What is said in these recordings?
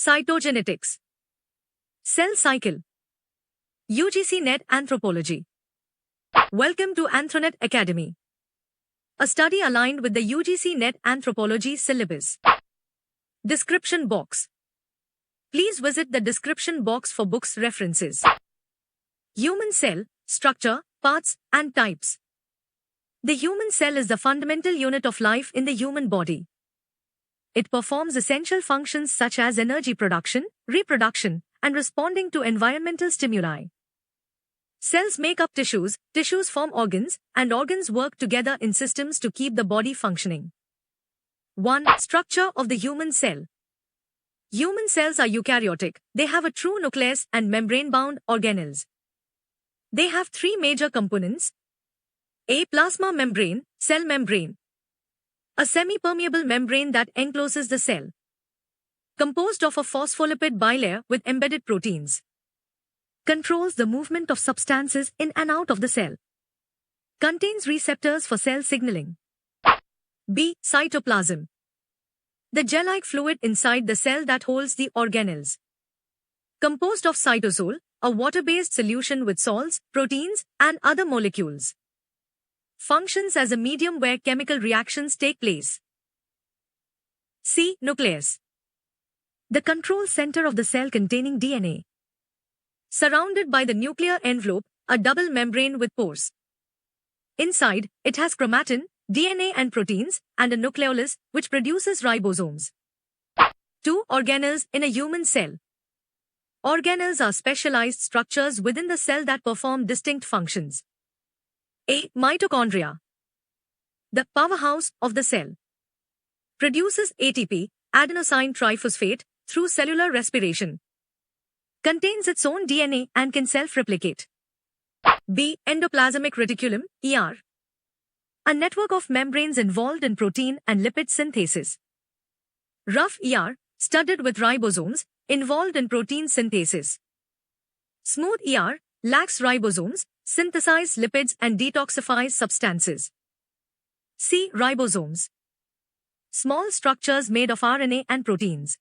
Cytogenetics. Cell cycle. UGC NET Anthropology. Welcome to Anthronet Academy, a study aligned with the UGC NET Anthropology syllabus. Description box. Please visit the description box for books references. Human cell, structure, parts, and types. The human cell is the fundamental unit of life in the human body. It performs essential functions such as energy production, reproduction, and responding to environmental stimuli. Cells make up tissues, tissues form organs, and organs work together in systems to keep the body functioning. 1. Structure of the human cell. Human cells are eukaryotic. They have a true nucleus and membrane-bound organelles. They have three major components. A. Plasma membrane, cell membrane. A semi-permeable membrane that encloses the cell. Composed of a phospholipid bilayer with embedded proteins. Controls the movement of substances in and out of the cell. Contains receptors for cell signaling. B. Cytoplasm. The gel-like fluid inside the cell that holds the organelles. Composed of cytosol, a water-based solution with salts, proteins, and other molecules. Functions as a medium where chemical reactions take place. C. Nucleus. The control center of the cell containing DNA. Surrounded by the nuclear envelope, a double membrane with pores. Inside, it has chromatin, DNA and proteins, and a nucleolus, which produces ribosomes. 2. Organelles in a human cell. Organelles are specialized structures within the cell that perform distinct functions. A. Mitochondria. The powerhouse of the cell. Produces ATP, adenosine triphosphate, through cellular respiration. Contains its own DNA and can self-replicate. B. Endoplasmic reticulum, ER. A network of membranes involved in protein and lipid synthesis. Rough ER, studded with ribosomes, involved in protein synthesis. Smooth ER, lacks ribosomes, synthesize lipids and detoxifies substances. C. Ribosomes. Small structures made of RNA and proteins.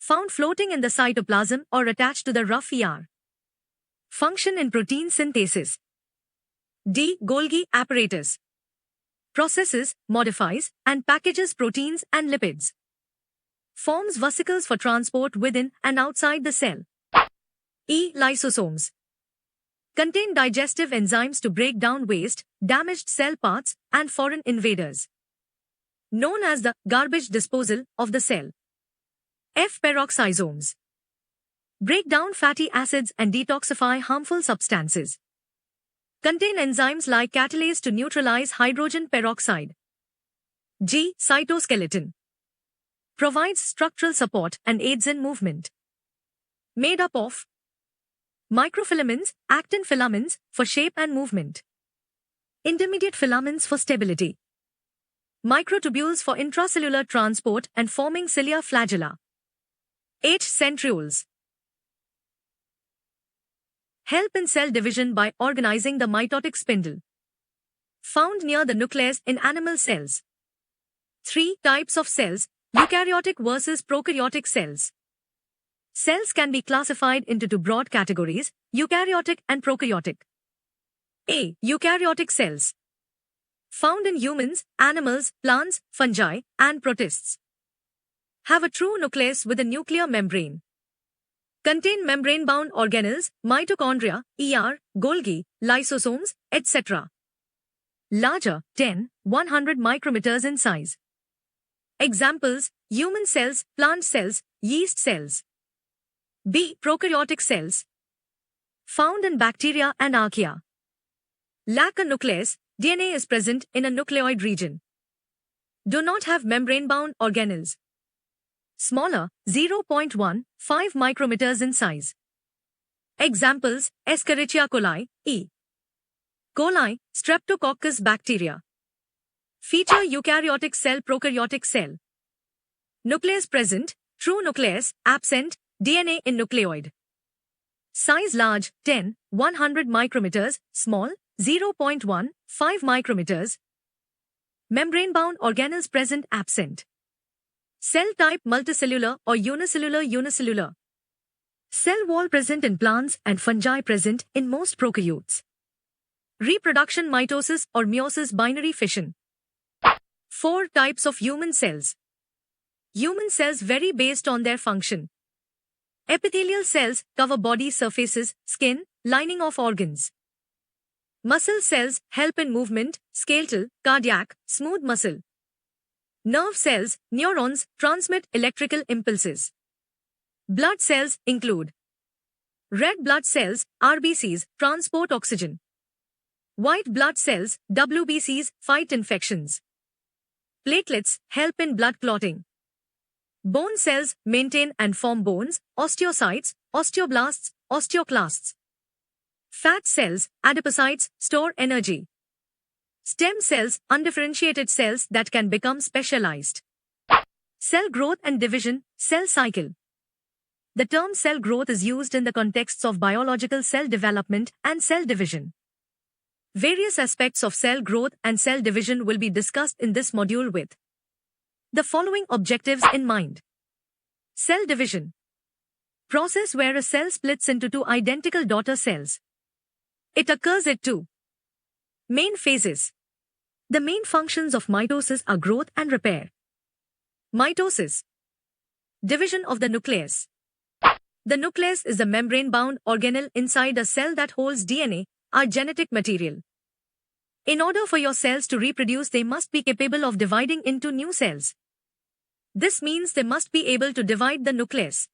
Found floating in the cytoplasm or attached to the rough ER. Function in protein synthesis. D. Golgi apparatus. Processes, modifies, and packages proteins and lipids. Forms vesicles for transport within and outside the cell. E. Lysosomes. Contain digestive enzymes to break down waste, damaged cell parts, and foreign invaders. Known as the garbage disposal of the cell. F. Peroxisomes. Break down fatty acids and detoxify harmful substances. Contain enzymes like catalase to neutralize hydrogen peroxide. G. Cytoskeleton. Provides structural support and aids in movement. Made up of microfilaments, actin filaments for shape and movement. Intermediate filaments for stability. Microtubules for intracellular transport and forming cilia flagella. H. Centrioles. Help in cell division by organizing the mitotic spindle. Found near the nucleus in animal cells. 3 types of cells, eukaryotic versus prokaryotic cells. Cells can be classified into 2 broad categories, eukaryotic and prokaryotic. A. Eukaryotic cells. Found in humans, animals, plants, fungi, and protists. Have a true nucleus with a nuclear membrane. Contain membrane-bound organelles, mitochondria, ER, Golgi, lysosomes, etc. Larger, 10-100 micrometers in size. Examples, human cells, plant cells, yeast cells. B. Prokaryotic cells. Found in bacteria and archaea. Lack a nucleus, DNA is present in a nucleoid region. Do not have membrane-bound organelles. Smaller, 0.15 micrometers in size. Examples, Escherichia coli, E. coli, Streptococcus bacteria. Feature eukaryotic cell, prokaryotic cell. Nucleus present, true nucleus, absent, DNA in nucleoid. Size large, 10-100 micrometers, small, 0.15 micrometers. Membrane-bound organelles present, absent. Cell type multicellular or unicellular. Cell wall present in plants and fungi present in most prokaryotes. Reproduction mitosis or meiosis binary fission. 4 types of human cells. Human cells vary based on their function. Epithelial cells cover body surfaces, skin, lining of organs. Muscle cells help in movement, skeletal, cardiac, smooth muscle. Nerve cells, neurons, transmit electrical impulses. Blood cells include red blood cells, RBCs, transport oxygen. White blood cells, WBCs, fight infections. Platelets help in blood clotting. Bone cells maintain and form bones, osteocytes, osteoblasts, osteoclasts. Fat cells, adipocytes, store energy. Stem cells, undifferentiated cells that can become specialized. Cell growth and division, cell cycle. The term cell growth is used in the contexts of biological cell development and cell division. Various aspects of cell growth and cell division will be discussed in this module with the following objectives in mind. Cell division. Process where a cell splits into 2 identical daughter cells. It occurs at 2 main phases. The main functions of mitosis are growth and repair. Mitosis. Division of the nucleus. The nucleus is a membrane-bound organelle inside a cell that holds DNA, our genetic material. In order for your cells to reproduce, they must be capable of dividing into new cells. This means they must be able to divide the nucleus.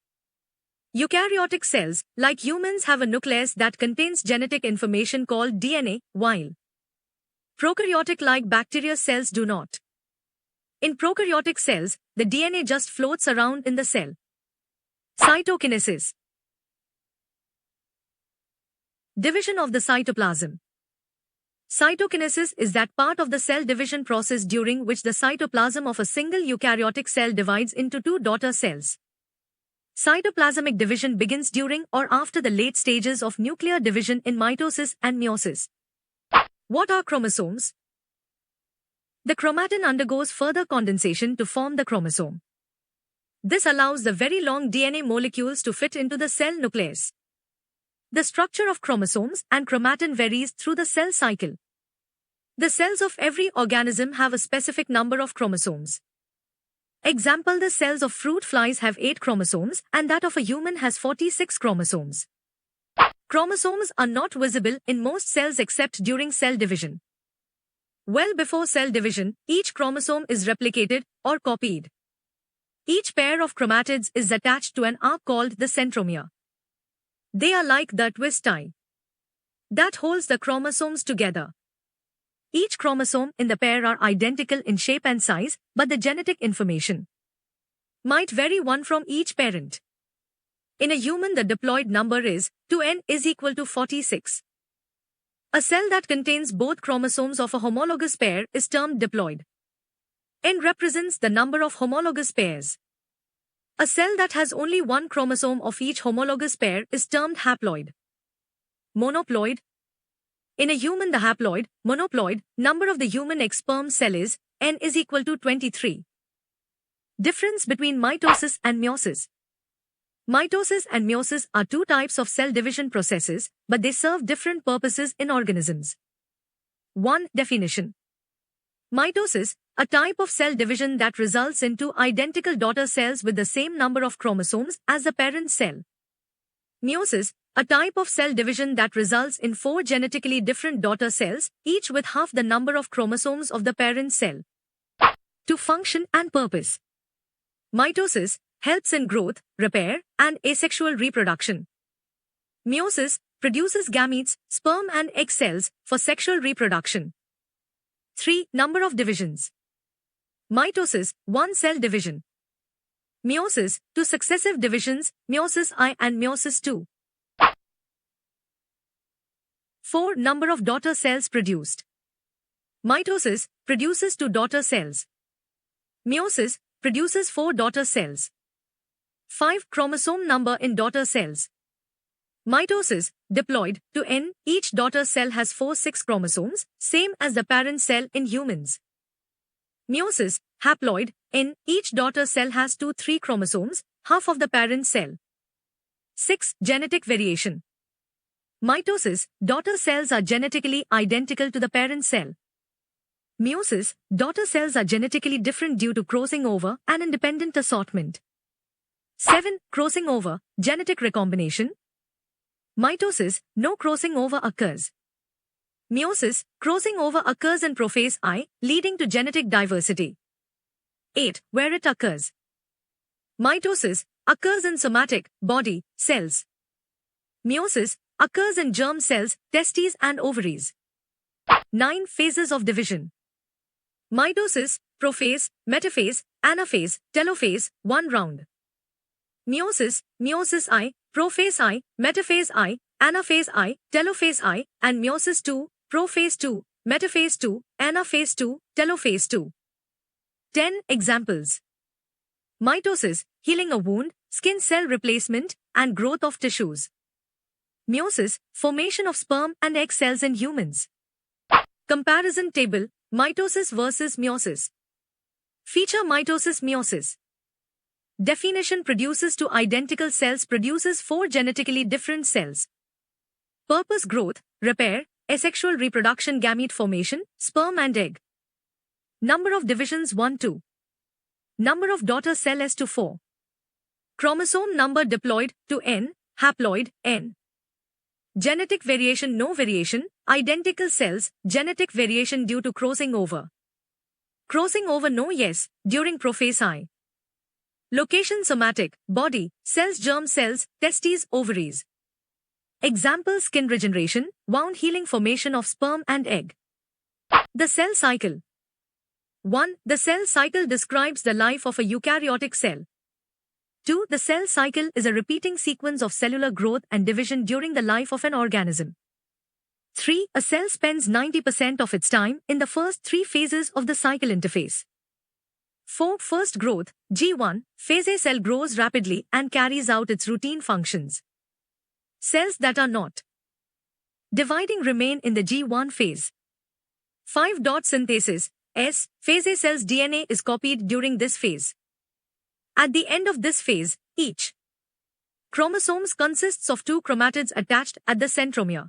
Eukaryotic cells, like humans, have a nucleus that contains genetic information called DNA, while prokaryotic-like bacteria cells do not. In prokaryotic cells, the DNA just floats around in the cell. Cytokinesis. Division of the cytoplasm. Cytokinesis is that part of the cell division process during which the cytoplasm of a single eukaryotic cell divides into 2 daughter cells. Cytoplasmic division begins during or after the late stages of nuclear division in mitosis and meiosis. What are chromosomes? The chromatin undergoes further condensation to form the chromosome. This allows the very long DNA molecules to fit into the cell nucleus. The structure of chromosomes and chromatin varies through the cell cycle. The cells of every organism have a specific number of chromosomes. Example: the cells of fruit flies have 8 chromosomes and that of a human has 46 chromosomes. Chromosomes are not visible in most cells except during cell division. Well before cell division, each chromosome is replicated or copied. Each pair of chromatids is attached to an arc called the centromere. They are like the twist tie that holds the chromosomes together. Each chromosome in the pair are identical in shape and size, but the genetic information might vary one from each parent. In a human, the diploid number is 2n is equal to 46. A cell that contains both chromosomes of a homologous pair is termed diploid. N represents the number of homologous pairs. A cell that has only one chromosome of each homologous pair is termed haploid. Monoploid. In a human, the haploid, monoploid, number of the human X sperm cell is N is equal to 23. Difference between mitosis and meiosis. Mitosis and meiosis are 2 types of cell division processes, but they serve different purposes in organisms. 1. Definition. Mitosis, a type of cell division that results in 2 identical daughter cells with the same number of chromosomes as the parent cell. Meiosis, a type of cell division that results in 4 genetically different daughter cells, each with half the number of chromosomes of the parent cell. To function and purpose. Mitosis helps in growth, repair, and asexual reproduction. Meiosis produces gametes, sperm and egg cells for sexual reproduction. 3. Number of divisions. Mitosis, 1 cell division. Meiosis, 2 successive divisions, meiosis I and meiosis II. 4. Number of daughter cells produced. Mitosis produces 2 daughter cells. Meiosis produces 4 daughter cells. 5. Chromosome number in daughter cells. Mitosis, diploid, to N, each daughter cell has 6 chromosomes, same as the parent cell in humans. Meiosis, haploid, N. Each daughter cell has 2-3 chromosomes, half of the parent cell. 6. Genetic variation. Mitosis, daughter cells are genetically identical to the parent cell. Meiosis, daughter cells are genetically different due to crossing over and independent assortment. 7. Crossing over, genetic recombination. Mitosis, no crossing over occurs. Meiosis, crossing over occurs in prophase I, leading to genetic diversity. 8. Where it occurs. Mitosis occurs in somatic, body, cells. Meiosis occurs in germ cells, testes and ovaries. 9. Phases of division. Mitosis, prophase, metaphase, anaphase, telophase, 1 round. Meiosis, meiosis I, prophase I, metaphase I, anaphase I, telophase I, and meiosis II, prophase II, metaphase II, anaphase II, telophase II. 10 examples. Mitosis, healing a wound, skin cell replacement, and growth of tissues. Meiosis, formation of sperm and egg cells in humans. Comparison table, mitosis versus meiosis. Feature mitosis meiosis. Definition produces 2 identical cells produces 4 genetically different cells. Purpose growth, repair, asexual reproduction gamete formation, sperm and egg. Number of divisions 1-2. Number of daughter cell S to 4. Chromosome number diploid to N, haploid, N. Genetic variation no variation, identical cells, genetic variation due to crossing over. Crossing over no yes, during prophase I. Location somatic, body, cells germ cells, testes, ovaries. Example skin regeneration, wound healing formation of sperm and egg. The cell cycle. 1. The cell cycle describes the life of a eukaryotic cell. 2. The cell cycle is a repeating sequence of cellular growth and division during the life of an organism. 3. A cell spends 90% of its time in the first 3 phases of the cycle interphase. 4. First growth, G1, phase A cell grows rapidly and carries out its routine functions. Cells that are not dividing remain in the G1 phase. 5. Synthesis, S, phase A cell's DNA is copied during this phase. At the end of this phase, each chromosomes consists of 2 chromatids attached at the centromere.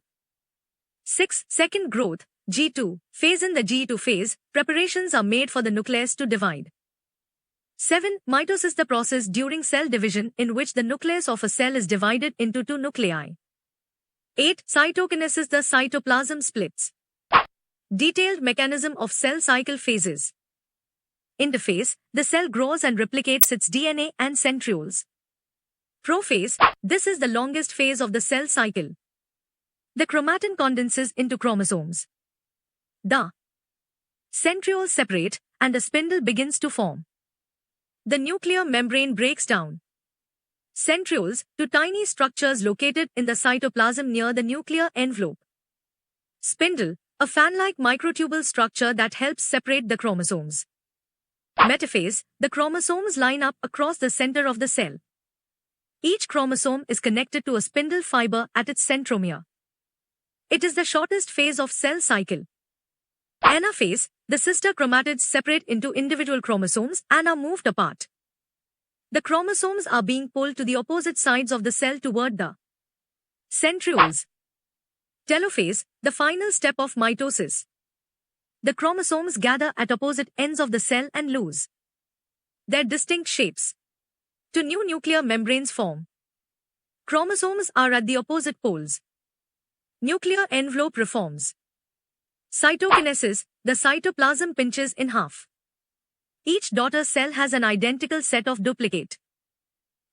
6. Second growth, G2, phase in the G2 phase, preparations are made for the nucleus to divide. 7. Mitosis, the process during cell division in which the nucleus of a cell is divided into 2 nuclei. 8. Cytokinesis, the cytoplasm splits. Detailed mechanism of cell cycle phases. Interphase, the cell grows and replicates its DNA and centrioles. Prophase, this is the longest phase of the cell cycle. The chromatin condenses into chromosomes. The centrioles separate, and a spindle begins to form. The nuclear membrane breaks down centrioles to tiny structures located in the cytoplasm near the nuclear envelope. Spindle, a fan-like microtubule structure that helps separate the chromosomes. Metaphase, the chromosomes line up across the center of the cell. Each chromosome is connected to a spindle fiber at its centromere. It is the shortest phase of cell cycle. Anaphase, the sister chromatids separate into individual chromosomes and are moved apart. The chromosomes are being pulled to the opposite sides of the cell toward the centrioles. Telophase, the final step of mitosis. The chromosomes gather at opposite ends of the cell and lose their distinct shapes. 2 new nuclear membranes form. Chromosomes are at the opposite poles. Nuclear envelope reforms. Cytokinesis, the cytoplasm pinches in half. Each daughter cell has an identical set of duplicate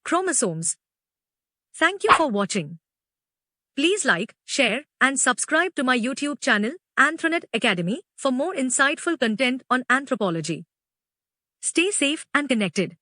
chromosomes. Thank you for watching. Please like, share, and subscribe to my YouTube channel, Anthronet Academy, for more insightful content on anthropology. Stay safe and connected.